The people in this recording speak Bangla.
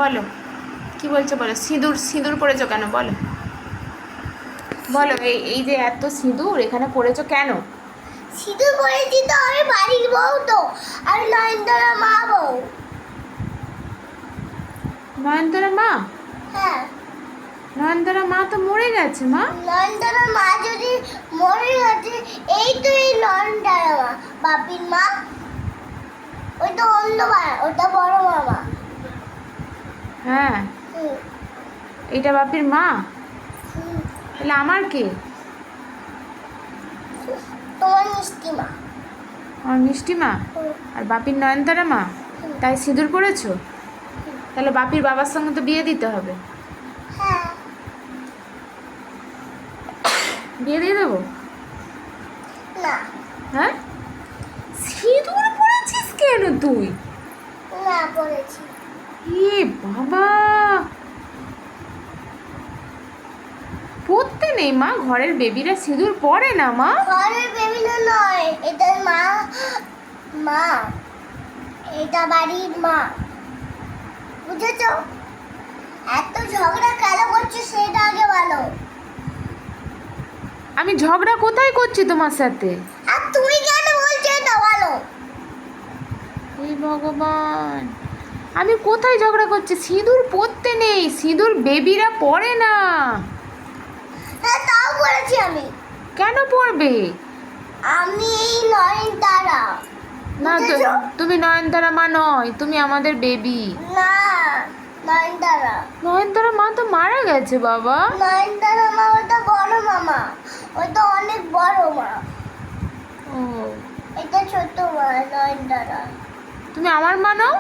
বলো কি বলছো, বলো। সিঁদুর সিঁদুর পরেছো কেন, বলো বলো। এই যে এত সিঁদুর এখানে পরেছো কেন? সিঁদুর পরেছি তো, আমি বাড়ির বউ তো, আর নয়নতারা মা বউ। নয়নতারা মা? হ্যাঁ, নয়নতারা মা তো মরে গেছে মা। নয়নতারা মা যদি মরে গেছে, এই তো এই নয়নতারা মা, বাপির মা। ওই তো অন্য মা, ওটা বড় মামা। হ্যাঁ, হুম, এইটা বাপির মা। হুম, তাহলে আমার কে? তোমার মিষ্টি মা। আমার মিষ্টি মা। হুম, আর বাপির নয়নতারা মা। হুম, তাই সিঁদুর পরেছো? তাহলে বাপির বাবার সঙ্গে তো বিয়ে দিতে হবে। হ্যাঁ। বিয়ে দিয়ে দেবো? না, হ্যাঁ, সিঁদুর পরেছিস কেন তুই? না পড়েছি। এ বাবা, পড়তে নেই মা, ঘরের বেবিরা সিঁদুর পরে না মা। ঘরের বেবিনা নয়, এটা মা। মা, এটা বাড়ির মা। বুঝেছো? এত ঝগড়া কেন করছো সেটা আগে বলো। আমি ঝগড়া কোথায় করছি তোমার সাথে? আর তুমি কেন বলছো এটা বলো। হে ভগবান, আমি কোথায় ঝগড়া করছি? সিঁদুর পরতে নেই, সিঁদুর বেবিরা পরে না। হ্যাঁ, তাও বলেছি আমি। কেন পরবে? আমি এই নয়নতারা। না তো, বুঝেছো? তুমি নয়নতারা মা নয়, তুমি আমাদের বেবি। না, নয়নতারা। নয়নতারা মা তো মারা গেছে বাবা। নয়নতারা মা ওটা বড় মামা, ওটা অনেক বড় মা। ও, এটা ছোট মা, নয়নতারা। তুমি আমার মা নও?